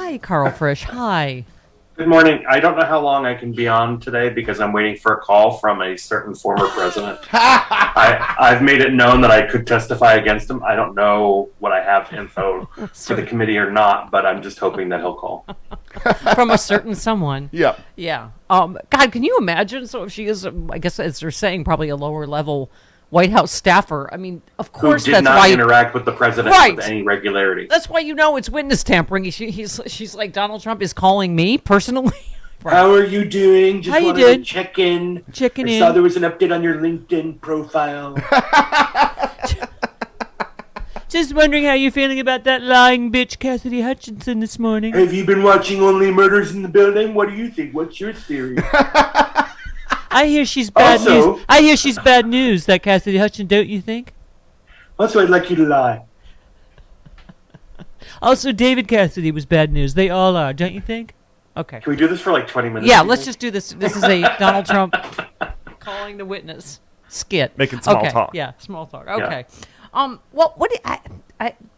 Hi, Karl Frisch. Hi. Good morning. I don't know how long I can be on today because I'm waiting for a call from a certain former president. I've made it known that I could testify against him. I don't know what I have info for the committee or not, but I'm just hoping that he'll call. From a certain someone. Yeah. Yeah. God, can you imagine? So if she is, I guess as they're saying, probably a lower level White House staffer. I mean, of course, Who did that's not why interact with the president with any regularity. That's why it's witness tampering. She's like, Donald Trump is calling me personally. Right. How are you doing? Just wanted to check in. Checking in. I saw there was an update on your LinkedIn profile. Just wondering how you're feeling about that lying bitch Cassidy Hutchinson this morning. Have you been watching Only Murders in the Building? What do you think? What's your theory? I hear she's bad news. I hear she's bad news, that Cassidy Hutchinson, don't you think? Also, I'd like you to lie. Also, David Cassidy was bad news. They all are, don't you think? Okay. Can we do this for like 20 minutes? Yeah, let's just do this. This is a Donald Trump calling the witness skit. Making small talk. Yeah, small talk. Okay. Yeah. Well,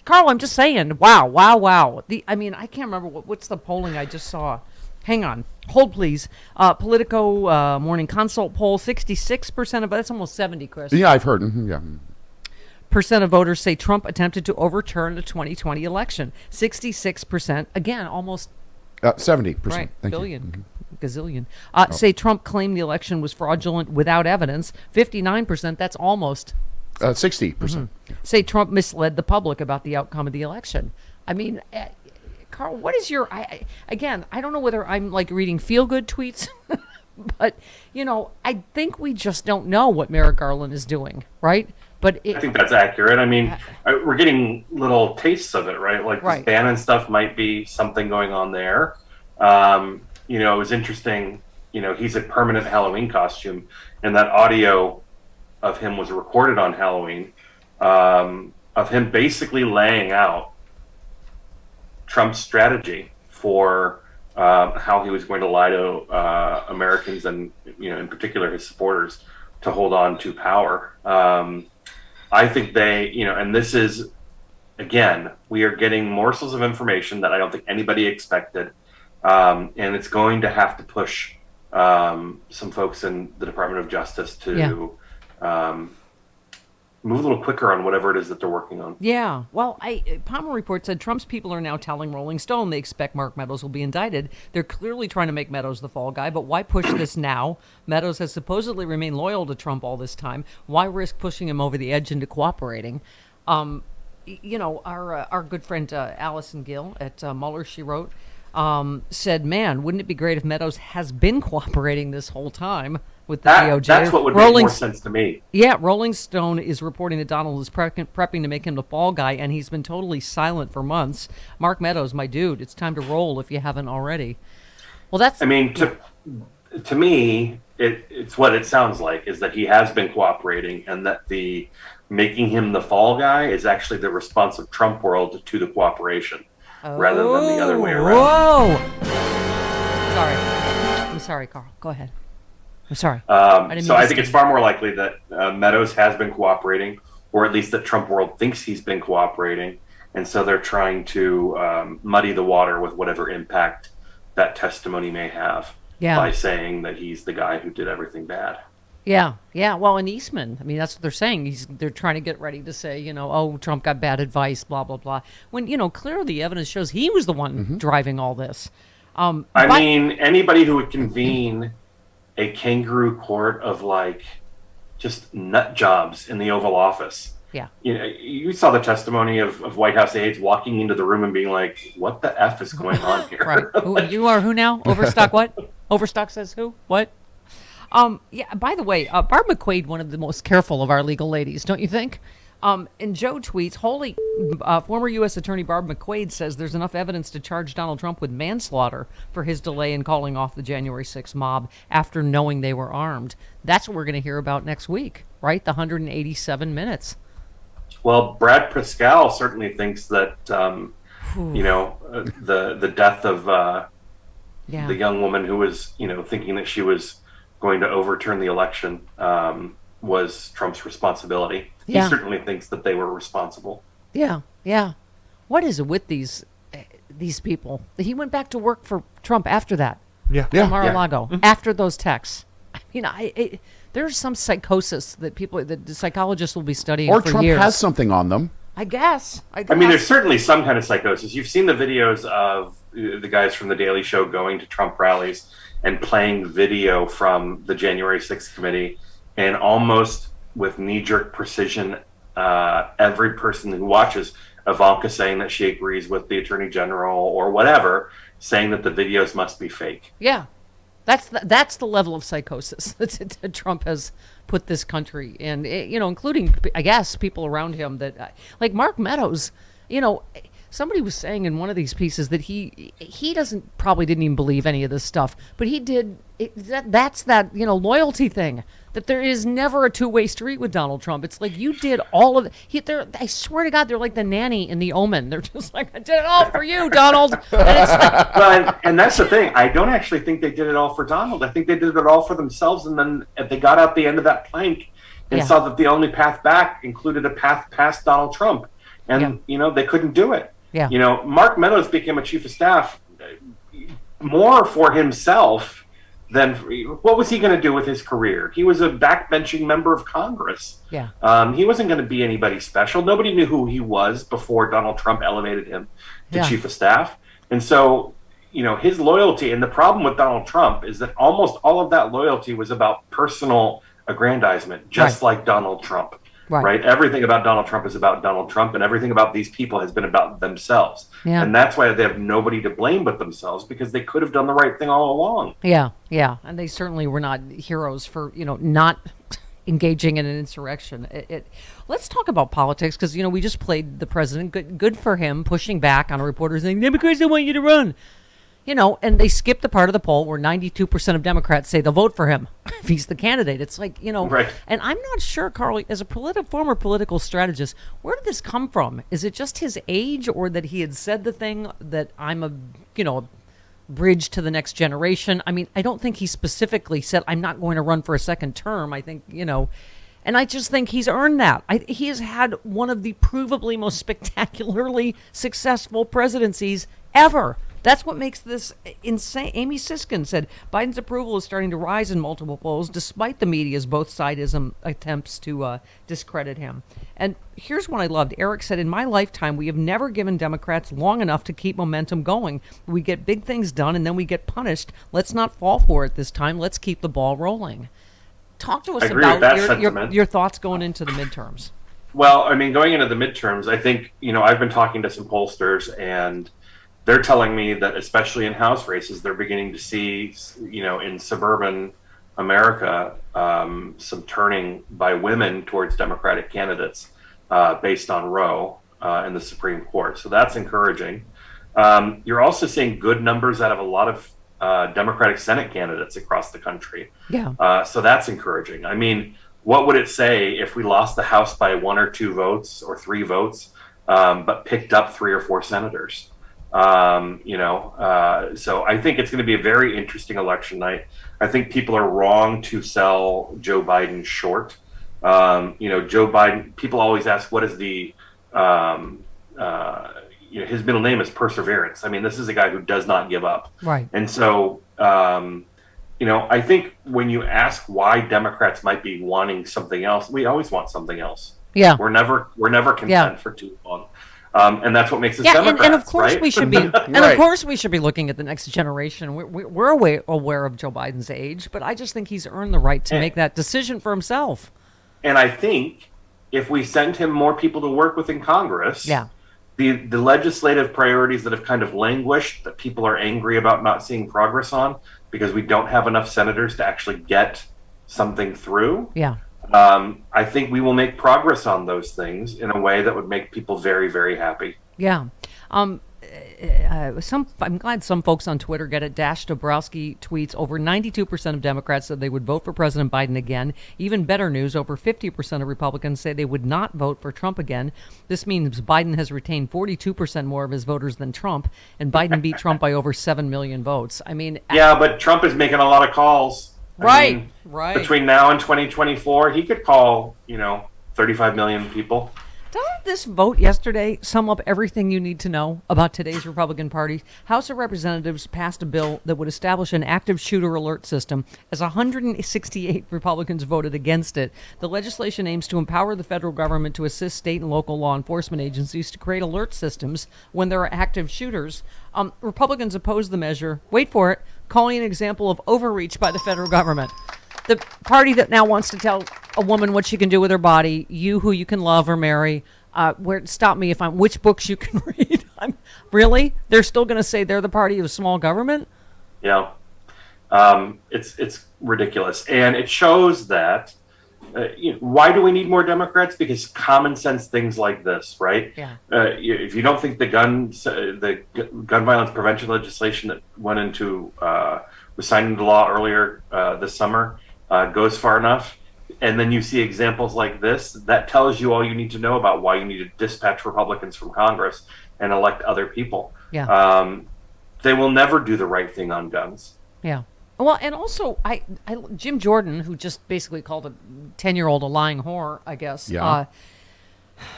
Karl, I'm just saying. Wow. I can't remember what's the polling I just saw. Hang on. Hold, please. Politico Morning Consult poll, 66% of, that's almost 70, Chris. Yeah, I've heard. Yeah. Percent of voters say Trump attempted to overturn the 2020 election. 66%, again, almost 70%. Right, Thank billion, gazillion. Say Trump claimed the election was fraudulent without evidence. 59%, that's almost 60%. Mm-hmm. Say Trump misled the public about the outcome of the election. I mean, Karl, what is your... Again, I don't know whether I'm like reading feel-good tweets, but, I think we just don't know what Merrick Garland is doing, right? But I think that's accurate. I mean, we're getting little tastes of it, right? Like this Bannon stuff might be something going on there. It was interesting. He's a permanent Halloween costume, and that audio of him was recorded on Halloween, of him basically laying out Trump's strategy for how he was going to lie to Americans and, in particular his supporters to hold on to power. I think they, and this is, again, we are getting morsels of information that I don't think anybody expected. And it's going to have to push some folks in the Department of Justice to move a little quicker on whatever it is that they're working on. Yeah. Well, Palmer Report said Trump's people are now telling Rolling Stone they expect Mark Meadows will be indicted. They're clearly trying to make Meadows the fall guy, but why push this now? Meadows has supposedly remained loyal to Trump all this time. Why risk pushing him over the edge into cooperating? Our good friend Allison Gill at Mueller, she wrote, said, man, wouldn't it be great if Meadows has been cooperating this whole time with the DOJ? That's what would make more sense to me. Yeah, Rolling Stone is reporting that Donald is prepping to make him the fall guy, and he's been totally silent for months. Mark Meadows, my dude, it's time to roll if you haven't already. Well, that's... I mean, to me, it's what it sounds like, is that he has been cooperating, and that the making him the fall guy is actually the response of Trump world to the cooperation, rather than the other way around. Whoa! I'm sorry, Karl. Go ahead. I'm sorry. I think it's far more likely that Meadows has been cooperating, or at least that Trump world thinks he's been cooperating, and so they're trying to muddy the water with whatever impact that testimony may have by saying that he's the guy who did everything bad. Yeah. Well, in Eastman, I mean, that's what they're saying. They're trying to get ready to say, Trump got bad advice, blah, blah, blah. When, clearly the evidence shows he was the one driving all this. I mean, anybody who would convene a kangaroo court of just nut jobs in the Oval Office. Yeah. You saw the testimony of White House aides walking into the room and being like, what the F is going on here? Right. You are who now? Overstock what? Overstock says who? What? By the way, Barb McQuaid, one of the most careful of our legal ladies, don't you think? And Joe tweets, former U.S. Attorney Barb McQuaid says there's enough evidence to charge Donald Trump with manslaughter for his delay in calling off the January 6th mob after knowing they were armed. That's what we're going to hear about next week, right? The 187 minutes. Well, Brad Pascal certainly thinks that, the death of the young woman who was, thinking that she was going to overturn the election was Trump's responsibility. He certainly thinks that they were responsible. Yeah. What is it with these these people. He went back to work for Trump after that. Yeah. Mar-a-Lago, after those texts. I mean, there's some psychosis that the psychologists will be studying Or for Trump years. has something on them. I guess. I mean, there's certainly some kind of psychosis. You've seen the videos of the guys from The Daily Show going to Trump rallies and playing video from the January 6th committee, and almost with knee-jerk precision, every person who watches Ivanka saying that she agrees with the Attorney General or whatever, saying that the videos must be fake. Yeah. That's the level of psychosis that Trump has put this country in, including, I guess, people around him that, like Mark Meadows, somebody was saying in one of these pieces that he probably didn't even believe any of this stuff, but he did. That's that loyalty thing, that there is never a two-way street with Donald Trump. It's like you did all of it. I swear to God, they're like the nanny in The Omen. They're just like, I did it all for you, Donald. And it's like, well, and that's the thing. I don't actually think they did it all for Donald. I think they did it all for themselves. And then they got out the end of that plank and saw that the only path back included a path past Donald Trump. And, they couldn't do it. Yeah. Mark Meadows became a chief of staff more for himself than what was he going to do with his career? He was a backbenching member of Congress. Yeah. He wasn't going to be anybody special. Nobody knew who he was before Donald Trump elevated him to chief of staff. And so, his loyalty, and the problem with Donald Trump is that almost all of that loyalty was about personal aggrandizement, just like Donald Trump. Right. Everything about Donald Trump is about Donald Trump, and everything about these people has been about themselves. Yeah. And that's why they have nobody to blame but themselves, because they could have done the right thing all along. Yeah. And they certainly were not heroes for, not engaging in an insurrection. Let's talk about politics, because, we just played the president. Good for him pushing back on a reporter saying, Democrats don't want you to run. And they skipped the part of the poll where 92% of Democrats say they'll vote for him if he's the candidate. It's like, right. And I'm not sure, Carl, as a former political strategist, where did this come from? Is it just his age, or that he had said the thing that I'm a bridge to the next generation? I mean, I don't think he specifically said, I'm not going to run for a second term. I think, and I just think he's earned that. He has had one of the provably most spectacularly successful presidencies ever. That's what makes this insane. Amy Siskin said Biden's approval is starting to rise in multiple polls, despite the media's both sidism attempts to discredit him. And here's one I loved. Eric said, in my lifetime, we have never given Democrats long enough to keep momentum going. We get big things done, and then we get punished. Let's not fall for it this time. Let's keep the ball rolling. Talk to us about your thoughts going into the midterms. Well, I mean, going into the midterms, I think, I've been talking to some pollsters, and they're telling me that, especially in House races, they're beginning to see, in suburban America, some turning by women towards Democratic candidates based on Roe in the Supreme Court. So that's encouraging. You're also seeing good numbers out of a lot of Democratic Senate candidates across the country. Yeah. So that's encouraging. I mean, what would it say if we lost the House by 1 or 2 votes or 3 votes, but picked up 3 or 4 senators? So I think it's going to be a very interesting election night. I think people are wrong to sell Joe Biden short. Joe Biden, people always ask, what is the, his middle name is Perseverance. I mean, this is a guy who does not give up. Right. And so, I think when you ask why Democrats might be wanting something else, we always want something else. Yeah. We're never content for too long. And that's what makes us Democrats, and of course right? we should be, of course we should be looking at the next generation. We're aware of Joe Biden's age, but I just think he's earned the right to make that decision for himself. And I think if we send him more people to work with in Congress, the legislative priorities that have kind of languished, that people are angry about not seeing progress on because we don't have enough senators to actually get something through. Yeah. I think we will make progress on those things in a way that would make people very, very happy. Yeah. I'm glad some folks on Twitter get it. Dash Dabrowski tweets, over 92% of Democrats said they would vote for President Biden again. Even better news, over 50% of Republicans say they would not vote for Trump again. This means Biden has retained 42% more of his voters than Trump, and Biden beat Trump by over 7 million votes. I mean... Yeah, but Trump is making a lot of calls. I mean, right. Between now and 2024, he could call, 35 million people. Doesn't this vote yesterday sum up everything you need to know about today's Republican Party? House of Representatives passed a bill that would establish an active shooter alert system, as 168 Republicans voted against it. The legislation aims to empower the federal government to assist state and local law enforcement agencies to create alert systems when there are active shooters. Republicans opposed the measure, wait for it, calling an example of overreach by the federal government. The party that now wants to tell a woman what she can do with her body, you who you can love or marry, stop me if which books you can read. Really? They're still going to say they're the party of small government? Yeah. It's ridiculous. And it shows that, why do we need more Democrats? Because common sense things like this, right? Yeah. If you don't think the gun violence prevention legislation that was signed into law earlier this summer, goes far enough, and then you see examples like this, that tells you all you need to know about why you need to dispatch Republicans from Congress and elect other people. Yeah. They will never do the right thing on guns. Yeah. Well, and also, Jim Jordan, who just basically called a 10-year-old a lying whore, I guess. Yeah.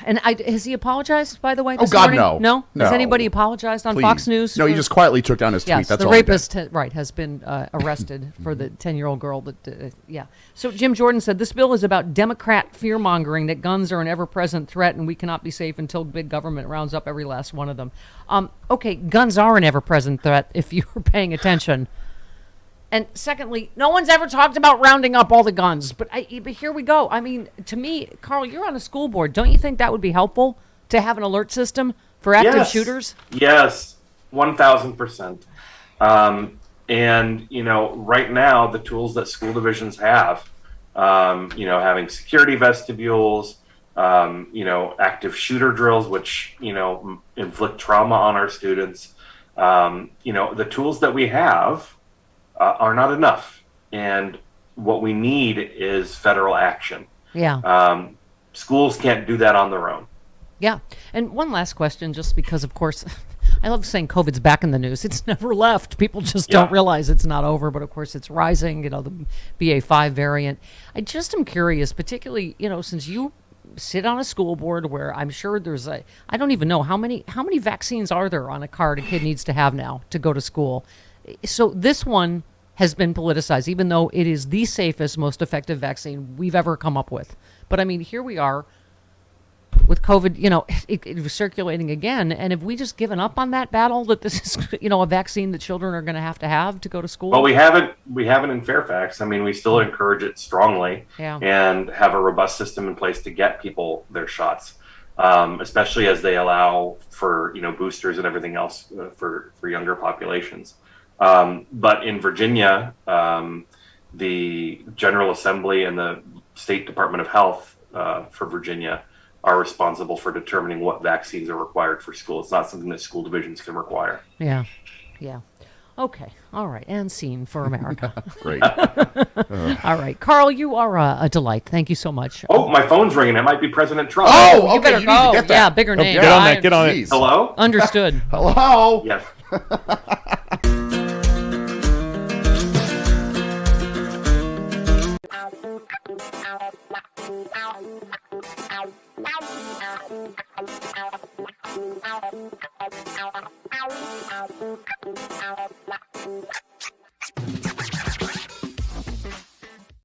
And has he apologized, by the way, this God, morning? no. No? Has anybody apologized on Please. Fox News? No, he just quietly took down his tweet. Yes, That's the all he did. rapist, has been arrested for the 10-year-old girl. So Jim Jordan said, this bill is about Democrat fear-mongering that guns are an ever-present threat and we cannot be safe until big government rounds up every last one of them. Okay, guns are an ever-present threat if you were paying attention. And secondly, no one's ever talked about rounding up all the guns. But here we go. I mean, to me, Karl, you're on a school board. Don't you think that would be helpful to have an alert system for active shooters? Yes, 1,000%. And, right now, the tools that school divisions have, having security vestibules, active shooter drills, which, inflict trauma on our students, the tools that we have are not enough. And what we need is federal action. Yeah. Schools can't do that on their own. Yeah. And one last question, just because, of course, I love saying COVID's back in the news. It's never left. People just don't realize it's not over. But, of course, it's rising, the BA.5 variant. I just am curious, particularly, since you sit on a school board where I'm sure there's I don't even know how many vaccines are there on a card a kid needs to have now to go to school. So this one has been politicized, even though it is the safest, most effective vaccine we've ever come up with. But I mean, here we are with COVID, it was circulating again. And have we just given up on that battle that this is, a vaccine that children are going to have to go to school? Well, we haven't in Fairfax. I mean, we still encourage it strongly and have a robust system in place to get people their shots, especially as they allow for, boosters and everything else for younger populations. But in Virginia, the General Assembly and the State Department of Health for Virginia are responsible for determining what vaccines are required for school. It's not something that school divisions can require. Yeah. Okay. All right. And scene for America. Great. All right. Karl, you are a delight. Thank you so much. Oh, my phone's ringing. It might be President Trump. Oh, okay. You better You go. need to get that. Yeah, bigger name. Get on it. Hello? Understood. Hello. Yes.